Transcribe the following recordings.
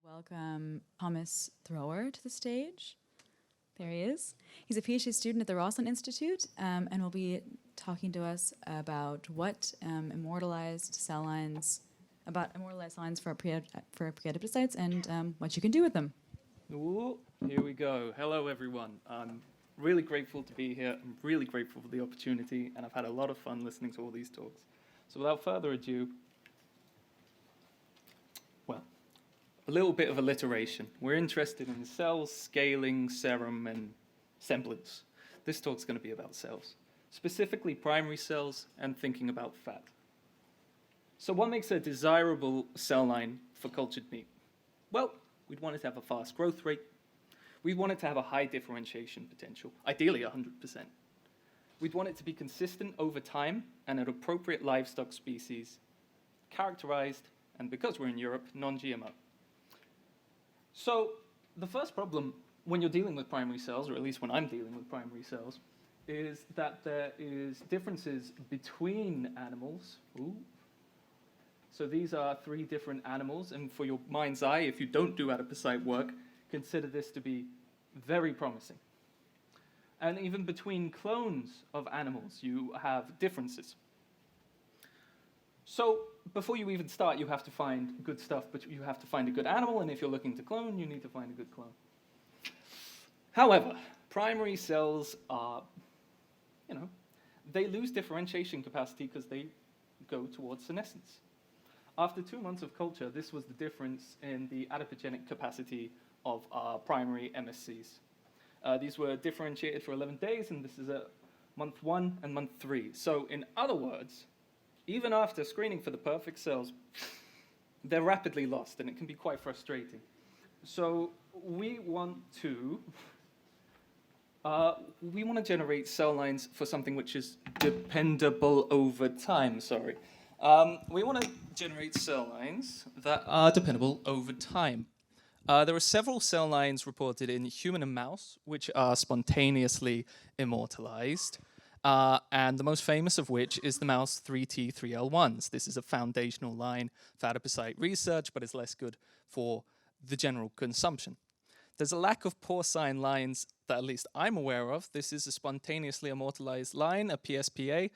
Welcome Thomas Thrower to the stage. There he is. He's a PhD student at the Roslin Institute and will be talking to us about what immortalized cell lines for pre-adipocytes and what you can do with them. Ooh, here we go. Hello, everyone. I'm really grateful to be here. I'm really grateful for the opportunity, and I've had a lot of fun listening to all these talks. So without further ado, well, a little bit of alliteration. We're interested in cells, scaling, serum, and semblance. This talk's going to be about cells, specifically primary cells and thinking about fat. So what makes a desirable cell line for cultured meat? Well, we'd want it to have a fast growth rate. We'd want it to have a high differentiation potential, ideally 100%. We'd want it to be consistent over time and at appropriate livestock species, characterized, and because we're in Europe, non-GMO. So the first problem when you're dealing with primary cells, or at least when I'm dealing with primary cells, is that there is differences between animals. Ooh. So these are 3 different animals, and for your mind's eye, if you don't do adipocyte work, consider this to be very promising. And even between clones of animals, you have differences. So before you even start, you have to find good stuff, but you have to find a good animal, and if you're looking to clone, you need to find a good clone. However, primary cells are, they lose differentiation capacity because they go towards senescence. After 2 months of culture, this was the difference in the adipogenic capacity of our primary MSCs. These were differentiated for 11 days, and this is at month 1 and month 3. So in other words, even after screening for the perfect cells, they're rapidly lost, and it can be quite frustrating. So we want to generate cell lines for something which is dependable over time, we want to generate cell lines that are dependable over time. There are several cell lines reported in human and mouse, which are spontaneously immortalized, and the most famous of which is the mouse 3T3L1s. This is a foundational line for adipocyte research, but is less good for the general consumption. There's a lack of porcine lines that at least I'm aware of. This is a spontaneously immortalized line, a PSPA,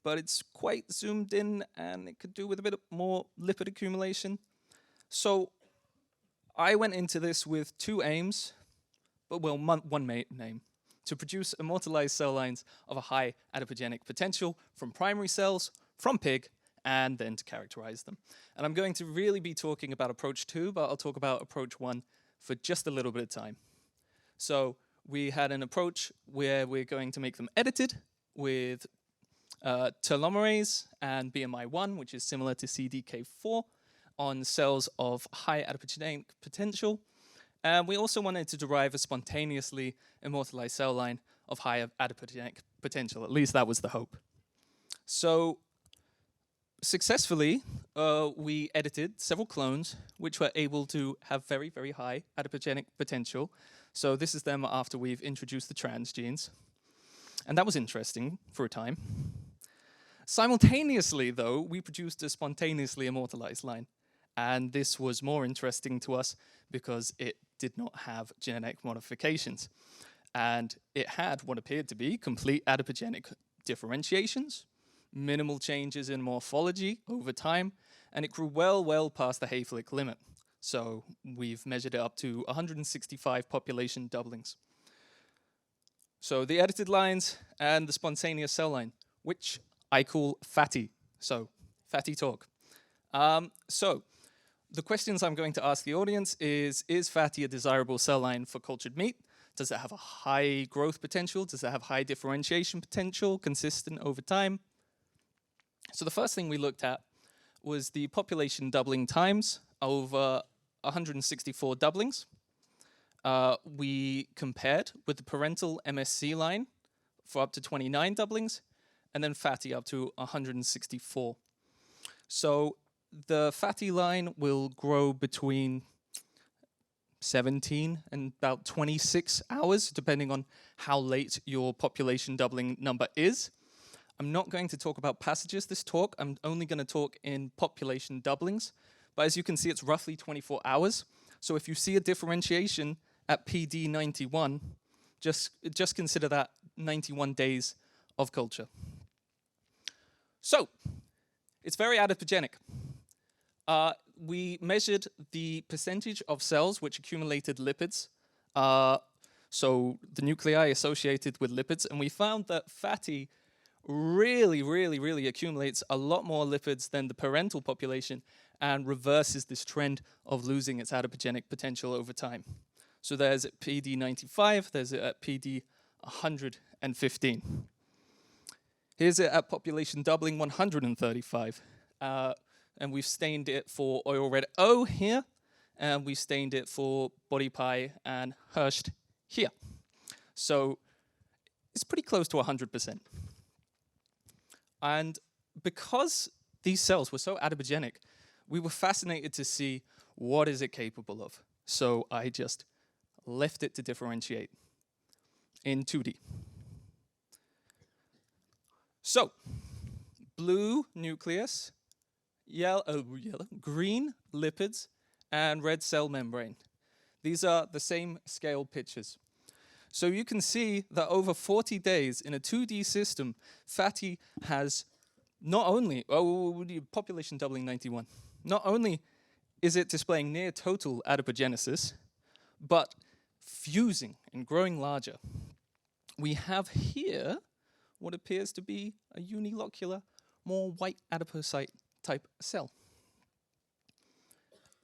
but it's quite zoomed in and it could do with a bit more lipid accumulation. So I went into this with 2 aims, but well, one main aim, to produce immortalized cell lines of a high adipogenic potential from primary cells, from pig, and then to characterize them. And I'm going to really be talking about approach 2, but I'll talk about approach 1 for just a little bit of time. So we had an approach where we're going to make them edited with telomerase and BMI1, which is similar to CDK4, on cells of high adipogenic potential. And we also wanted to derive a spontaneously immortalized cell line of high adipogenic potential. At least that was the hope. So successfully, we edited several clones which were able to have very, very high adipogenic potential. So this is them after we've introduced the transgenes. And that was interesting for a time. Simultaneously, though, we produced a spontaneously immortalized line. And this was more interesting to us because it did not have genetic modifications. And it had what appeared to be complete adipogenic differentiations, minimal changes in morphology over time, and it grew well past the Hayflick limit. So we've measured it up to 165 population doublings. So the edited lines and the spontaneous cell line, which I call fatty. So fatty talk. So the questions I'm going to ask the audience is fatty a desirable cell line for cultured meat? Does it have a high growth potential? Does it have high differentiation potential, consistent over time? So the first thing we looked at was the population doubling times over 164 doublings. We compared with the parental MSC line for up to 29 doublings, and then fatty up to 164. So the fatty line will grow between 17 and about 26 hours, depending on how late your population doubling number is. I'm not going to talk about passages this talk. I'm only going to talk in population doublings. But as you can see, it's roughly 24 hours. So if you see a differentiation at PD 91, just consider that 91 days of culture. So it's very adipogenic. We measured the percentage of cells which accumulated lipids, so the nuclei associated with lipids, and we found that fatty really accumulates a lot more lipids than the parental population and reverses this trend of losing its adipogenic potential over time. So there's at PD 95, there's it at PD 115. Here's it at population doubling 135. And we've stained it for oil red O here, and we've stained it for body pie and Hirsched here. So it's pretty close to 100%. And because these cells were so adipogenic, we were fascinated to see what is it capable of. So I just left it to differentiate in 2D. So blue nucleus, green lipids, and red cell membrane. These are the same scale pictures. So you can see that over 40 days in a 2D system, fatty has not only, population doubling 91, not only is it displaying near total adipogenesis, but fusing and growing larger. We have here what appears to be a unilocular, more white adipocyte type cell.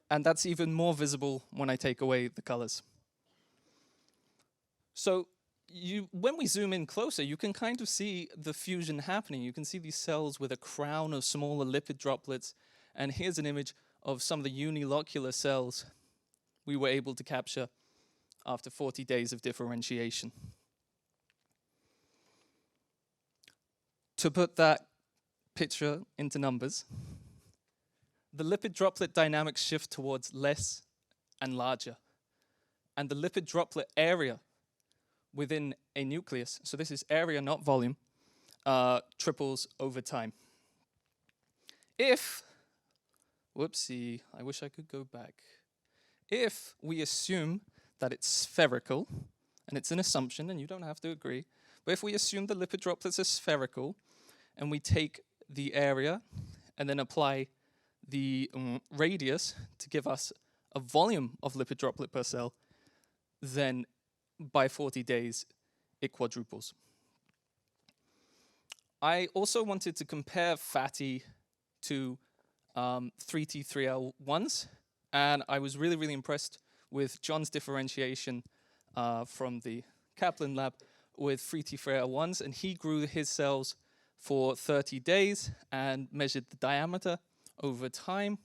And that's even more visible when I take away the colors. So when we zoom in closer, you can kind of see the fusion happening. You can see these cells with a crown of smaller lipid droplets. And here's an image of some of the unilocular cells we were able to capture after 40 days of differentiation. To put that picture into numbers, the lipid droplet dynamics shift towards less and larger. And the lipid droplet area within a nucleus, so this is area, not volume, triples over time. If, whoopsie, I wish I could go back. If we assume that it's spherical, and it's an assumption, and you don't have to agree, but if we assume the lipid droplets are spherical, and we take the area, and then apply the radius to give us a volume of lipid droplet per cell, then by 40 days, it quadruples. I also wanted to compare fatty to 3T3L1s, and I was really impressed with John's differentiation from the Kaplan lab with 3T3L1s, and he grew his cells for 30 days and measured the diameter over time.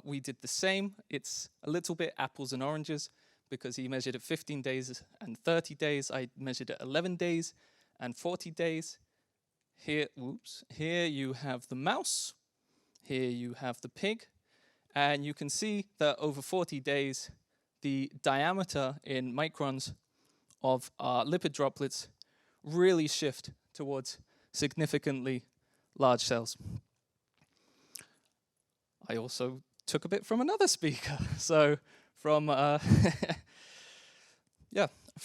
We did the same. It's a little bit apples and oranges because he measured at 15 days and 30 days. I measured at 11 days and 40 days. Here you have the mouse. Here you have the pig. And you can see that over 40 days, the diameter in microns of lipid droplets really shift towards significantly large cells. I also took a bit from another speaker. So from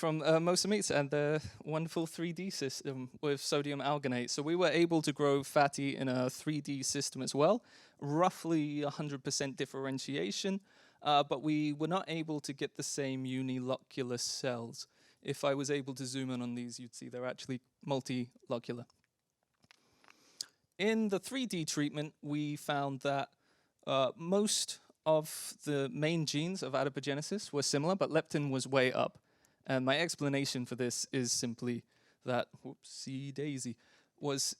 Maastricht and the wonderful 3D system with sodium alginate. So we were able to grow fatty in a 3D system as well, roughly 100% differentiation, but we were not able to get the same unilocular cells. If I was able to zoom in on these, you'd see they're actually multilocular. In the 3D treatment, we found that most of the main genes of adipogenesis were similar, but leptin was way up. And my explanation for this is simply that, whoopsie daisy,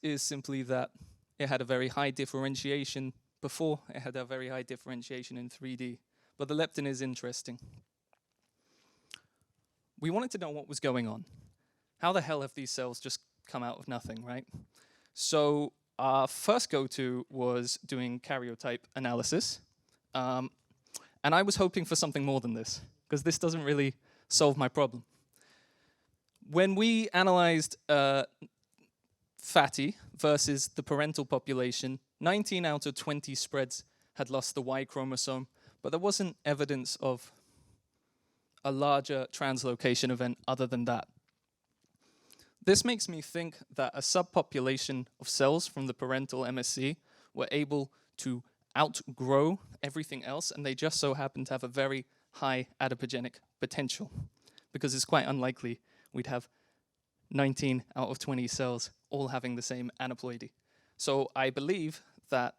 is simply that it had a very high differentiation before, it had a very high differentiation in 3D. But the leptin is interesting. We wanted to know what was going on. How the hell have these cells just come out of nothing, right? So our first go-to was doing karyotype analysis. And I was hoping for something more than this, because this doesn't really solve my problem. When we analyzed fatty versus the parental population, 19 out of 20 spreads had lost the Y chromosome, but there wasn't evidence of a larger translocation event other than that. This makes me think that a subpopulation of cells from the parental MSC were able to outgrow everything else, and they just so happen to have a very high adipogenic potential, because it's quite unlikely we'd have 19 out of 20 cells all having the same aneuploidy. So I believe that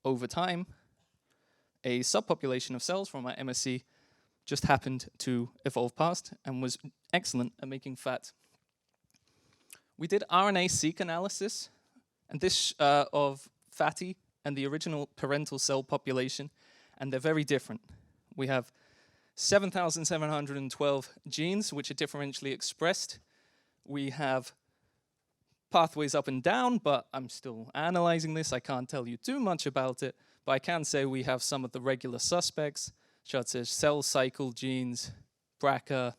over time, a subpopulation of cells from our MSC just happened to evolve past and was excellent at making fat. We did RNA-seq analysis, and this of fatty and the original parental cell population, and they're very different. We have 7,712 genes which are differentially expressed. We have pathways up and down, but I'm still analyzing this. I can't tell you too much about it, but I can say we have some of the regular suspects, such as cell cycle genes, BRCA,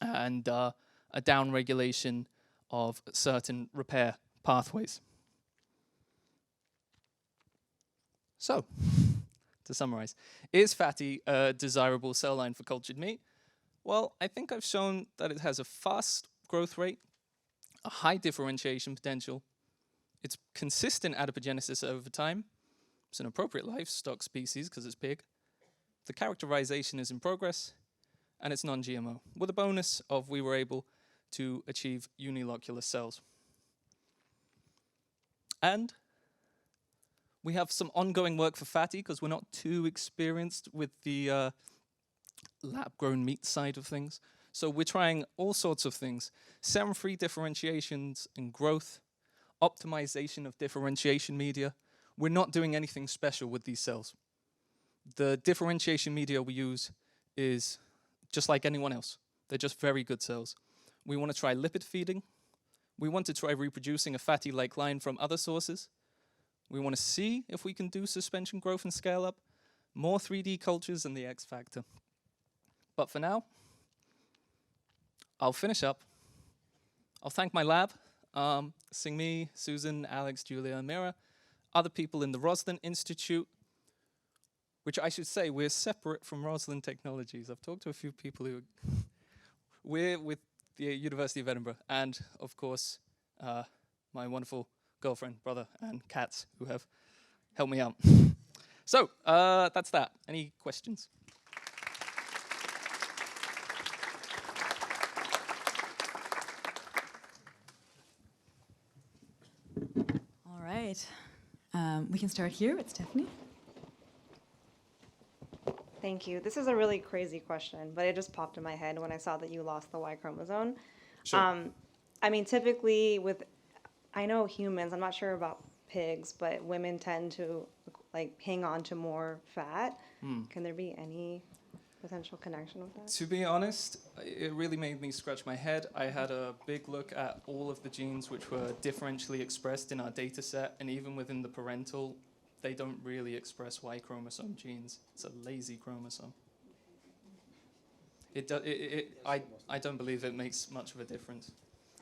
and a downregulation of certain repair pathways. So, to summarize, is fatty a desirable cell line for cultured meat? Well, I think I've shown that it has a fast growth rate, a high differentiation potential, it's consistent adipogenesis over time, it's an appropriate livestock species because it's pig, the characterization is in progress, and it's non-GMO, with a bonus of we were able to achieve unilocular cells. And we have some ongoing work for fatty because we're not too experienced with the lab-grown meat side of things. So we're trying all sorts of things. Serum-free differentiations and growth, optimization of differentiation media. We're not doing anything special with these cells. The differentiation media we use is just like anyone else. They're just very good cells. We want to try lipid feeding. We want to try reproducing a fatty-like line from other sources. We want to see if we can do suspension growth and scale up. More 3D cultures and the X factor. But for now, I'll finish up. I'll thank my lab, Sing-Mi, Susan, Alex, Julia, and Mira, other people in the Roslin Institute, which I should say, we're separate from Roslin Technologies. I've talked to a few people who we're with the University of Edinburgh, and of course, my wonderful girlfriend, brother, and cats who have helped me out. So, that's that. Any questions? All right. We can start here with Stephanie. Thank you. This is a really crazy question, but it just popped in my head when I saw that you lost the Y chromosome. Sure. I mean, typically I know humans, I'm not sure about pigs, but women tend to like hang on to more fat. Can there be any potential connection with that? To be honest, it really made me scratch my head. I had a big look at all of the genes which were differentially expressed in our data set, and even within the parental, they don't really express Y chromosome genes. It's a lazy chromosome. I don't believe it makes much of a difference.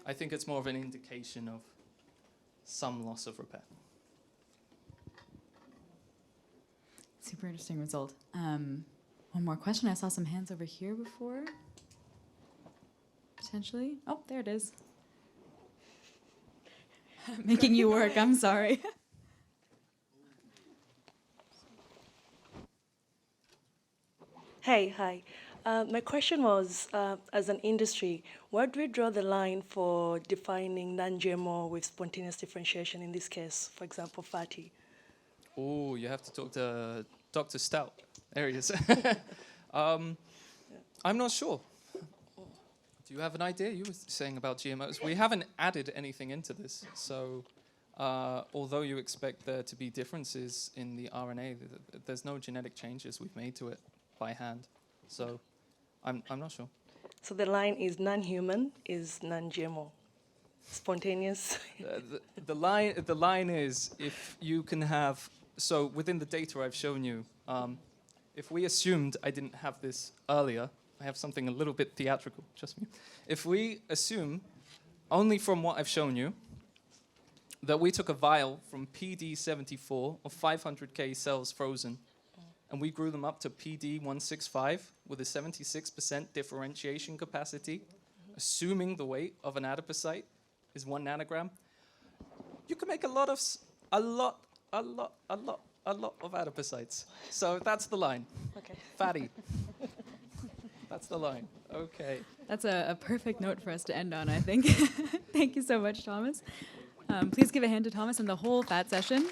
I think it's more of an indication of some loss of repair. Super interesting result. One more question. I saw some hands over here before. Potentially. Oh, there it is. Making you work. I'm sorry. Hey, hi. My question was, as an industry, where do we draw the line for defining non-GMO with spontaneous differentiation, in this case, for example, fatty? Oh, you have to talk to Dr. Stout. There he is. I'm not sure. Do you have an idea? You were saying about GMOs. We haven't added anything into this, so although you expect there to be differences in the RNA, there's no genetic changes we've made to it by hand. So I'm not sure. So the line is non-human, is non-GMO. Spontaneous. The line is if you can have, so within the data I've shown you, if we assumed I didn't have this earlier, I have something a little bit theatrical, trust me. If we assume, only from what I've shown you, that we took a vial from PD74 of 500K cells frozen, and we grew them up to PD165 with a 76% differentiation capacity, assuming the weight of an adipocyte is 1 nanogram, you can make a lot of adipocytes. So that's the line. Okay. Fatty. That's the line. Okay. That's a perfect note for us to end on, I think. Thank you so much, Thomas. Please give a hand to Thomas and the whole FAT session.